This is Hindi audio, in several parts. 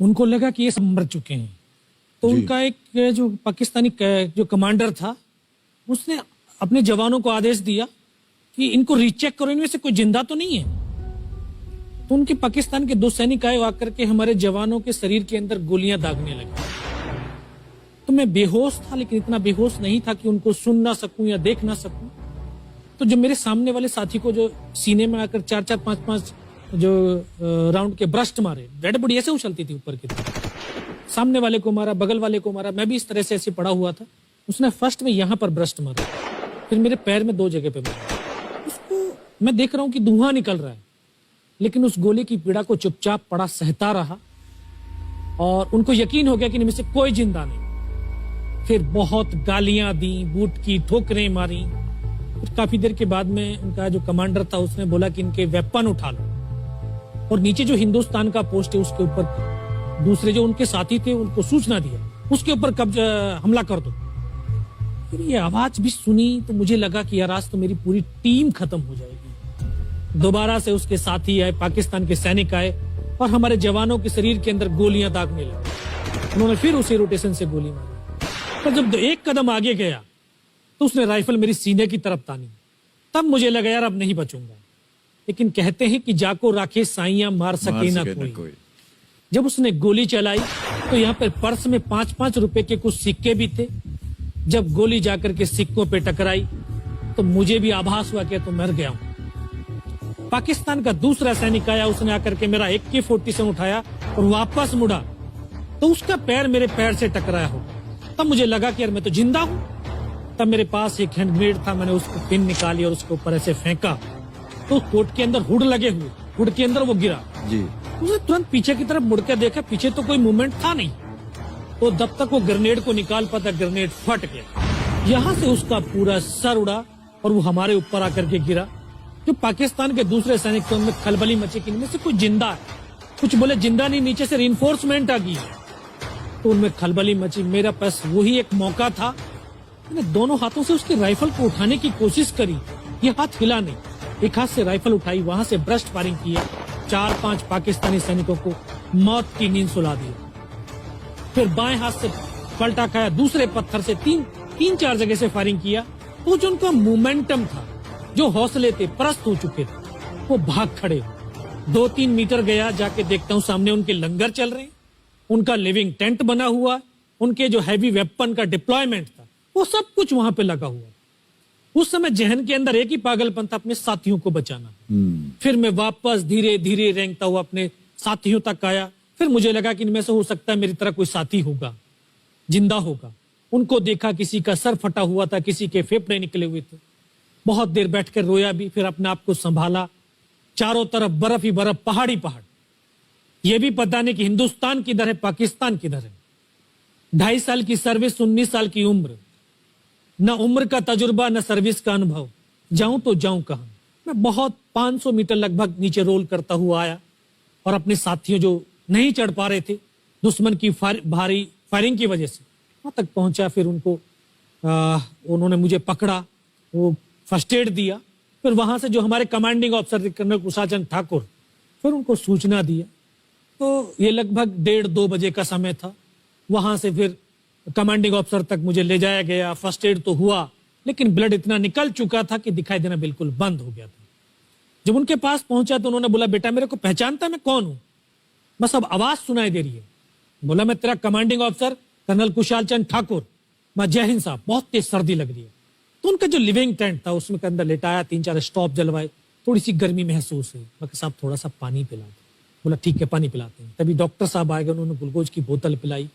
उनको लगा कि ये सब मर चुके हैं, तो उनका एक जो पाकिस्तानी जो कमांडर था उसने अपने जवानों को आदेश दिया कि इनको रीचेक करो, इनमें से कोई जिंदा तो नहीं है। तो उनके पाकिस्तान के 2 सैनिक आए, आकर के हमारे जवानों के शरीर के अंदर गोलियां दागने लगे। तो मैं बेहोश था, लेकिन इतना बेहोश नहीं था कि उनको सुन ना सकूं या देख ना सकूं। तो जो मेरे सामने वाले साथी को जो सीने में आकर 4-4, 5-5 जो राउंड के ब्रस्ट मारे, डेड बॉडी ऐसे उछलती थी ऊपर की तरफ, सामने वाले को मारा, बगल वाले को मारा, मैं भी इस तरह से ऐसे पड़ा हुआ था। उसने फर्स्ट में यहां पर ब्रस्ट मारा, फिर मेरे पैर में 2 जगह पे मारा। उसको मैं देख रहा हूं कि धुआं निकल रहा है, लेकिन उस गोली की पीड़ा को चुपचाप पड़ा सहता रहा और उनको यकीन हो गया कि इनमें से कोई जिंदा नहीं। फिर बहुत गालियां दी, बूट की ठोकरें मारी। फिर काफी देर के बाद में उनका जो कमांडर था उसने बोला कि इनके वेपन उठा लो, और नीचे जो हिंदुस्तान का पोस्ट है उसके ऊपर दूसरे जो उनके साथी थे उनको सूचना दिया, उसके ऊपर कब्जा हमला कर दो। फिर ये आवाज भी सुनी तो मुझे लगा कि यार आज तो मेरी पूरी टीम खत्म हो जाएगी। दोबारा से उसके साथी आए, पाकिस्तान के सैनिक आए और हमारे जवानों के शरीर के अंदर गोलियां दागने लगे। उन्होंने फिर उसी रोटेशन से गोली मारी, पर जब 1 कदम आगे गया तो उसने राइफल मेरी सीने की तरफ तानी। तब मुझे लगा यार अब नहीं बचूंगा, लेकिन कहते हैं कि जाको राखे साइयां मार सके ना कोई। जब उसने गोली चलाई तो यहाँ पर पर्स में 5-5 रुपए के कुछ सिक्के भी थे। जब गोली जाकर के सिक्कों पे टकराई तो मुझे भी आभास हुआ कि तो मर गया हूं। पाकिस्तान का दूसरा सैनिक आया, उसने आकर के मेरा AK-47 उठाया और वापस मुड़ा तो उसका पैर मेरे पैर से टकराया हो। तब मुझे लगा कि यार मैं तो जिंदा हूं। तब मेरे पास एक हैंड ग्रेनेड था, मैंने उसको पिन निकाली और उसके ऊपर ऐसे फेंका तो कोट के अंदर हुड लगे हुए, हुड के अंदर वो गिरा जी। उसने तुरंत पीछे की तरफ मुड़ के देखा, पीछे तो कोई मूवमेंट था नहीं। तो जब तक वो ग्रेनेड को निकाल पाता ग्रेनेड फट गया, यहाँ से उसका पूरा सर उड़ा और वो हमारे ऊपर आकर के गिरा। जो पाकिस्तान के दूसरे सैनिक थे उनमें खलबली मची कि इनमें से कोई जिंदा है, कुछ बोले जिंदा नहीं, नीचे से रिइंफोर्समेंट आ गई। तो उनमें खलबली मची। मेरा पास वही एक मौका था, मैंने दोनों हाथों से उसकी राइफल को उठाने की कोशिश करी, ये हाथ हिला नहीं। एक हाथ से राइफल उठाई, वहां से ब्रस्ट फायरिंग किया, 4-5 पाकिस्तानी सैनिकों को मौत की नींद सुला दी। फिर बाएं हाथ से पलटा खाया, दूसरे पत्थर से 3-4 जगह से फायरिंग किया। तो जो उनका मोमेंटम था, जो हौसले थे, परस्त हो चुके थे, वो भाग खड़े। 2-3 मीटर गया, जाके देखता हूँ सामने उनके लंगर चल रहे हैं, उनका लिविंग टेंट बना हुआ, उनके जो हैवी वेपन का डिप्लॉयमेंट था वो सब कुछ वहां पे लगा हुआ। उस समय जहन के अंदर एक ही पागलपन था, अपने साथियों को बचाना। फिर मैं वापस धीरे धीरे रेंगता हुआ अपने साथियों तक आया। फिर मुझे लगा कि इनमें से हो सकता है मेरी तरह कोई साथी होगा, जिंदा होगा। उनको देखा, किसी का सर फटा हुआ था, किसी के फेफड़े निकले हुए थे। बहुत देर बैठकर रोया भी, फिर अपने आप को संभाला। चारों तरफ बर्फ ही बर्फ, पहाड़ी पहाड़। यह भी पता नहीं कि हिंदुस्तान किधर है, पाकिस्तान किधर है। 2.5 साल की सर्विस, 19 साल की उम्र, न उम्र का तजुर्बा न सर्विस का अनुभव। जाऊं तो जाऊं कहां। मैं बहुत 500 मीटर लगभग नीचे रोल करता हुआ आया और अपने साथियों जो नहीं चढ़ पा रहे थे दुश्मन की भारी फायरिंग की वजह से, वहां तक पहुंचा। फिर उनको उन्होंने मुझे पकड़ा, वो फर्स्ट एड दिया। फिर वहां से जो हमारे commanding officer colonel Kushal Chand Thakur, फिर उनको सूचना दिया। तो ये लगभग 1:30-2 बजे का समय था। वहां से फिर कमांडिंग ऑफिसर तक मुझे ले जाया गया। फर्स्ट एड तो हुआ, लेकिन ब्लड इतना निकल चुका था कि दिखाई देना बिल्कुल बंद हो गया था। जब उनके पास पहुंचा तो उन्होंने बोला, बेटा मेरे को पहचानता मैं कौन हूं? बस अब आवाज सुनाई दे रही है। बोला, मैं तेरा commanding officer colonel Kushal Chand Thakur. मैं, जय हिंद साहब, बहुत तेज सर्दी लग रही है। तो उनका जो लिविंग टेंट था उसमें के अंदर लेटाया, 3-4 स्टॉप जलवाए, थोड़ी सी गर्मी महसूस हुई। मैं, साहब थोड़ा सा पानी पिला दो। बोला, ठीक है पानी पिलाते हैं। तभी डॉक्टर साहब आए गए, उन्होंने ग्लूकोज की बोतल पिलाई,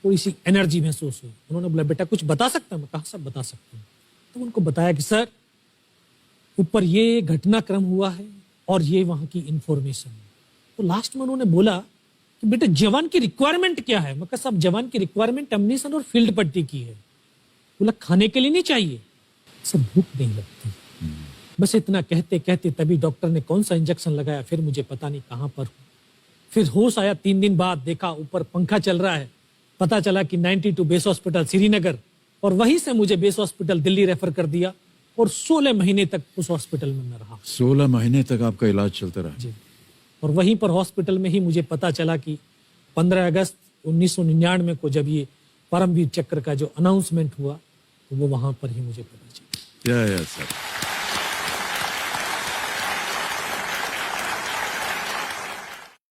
थोड़ी सी एनर्जी महसूस हुई। उन्होंने बोला, बेटा कुछ बता सकता हूं? मैं कहा, सब बता सकते हैं। तो उनको बताया कि सर ऊपर ये घटनाक्रम हुआ है और ये वहां की इंफॉर्मेशन है। तो लास्ट में उन्होंने बोला कि बेटा जवान की रिक्वायरमेंट क्या है? मैं कहा, साहब जवान की रिक्वायरमेंट अम्यूनिशन और फील्ड पट्टी की है। बोला, खाने के लिए नहीं चाहिए? सब भूख नहीं लगती। बस इतना कहते कहते तभी डॉक्टर ने कौन सा इंजेक्शन लगाया, फिर मुझे पता नहीं कहां पर हूं। फिर होश आया 3 दिन बाद, देखा ऊपर पंखा चल रहा है। पता चला कि 92 बेस हॉस्पिटल श्रीनगर, और वहीं से मुझे बेस हॉस्पिटल दिल्ली रेफर कर दिया और 16 महीने तक उस हॉस्पिटल में मैं रहा। 16 महीने तक आपका इलाज चलता रहा? जी। और वहीं पर हॉस्पिटल में ही मुझे पता चला कि 15 अगस्त 1999 को जब ये परमवीर चक्र का जो अनाउंसमेंट हुआ तो वो वहां पर ही मुझे पता चला। या सर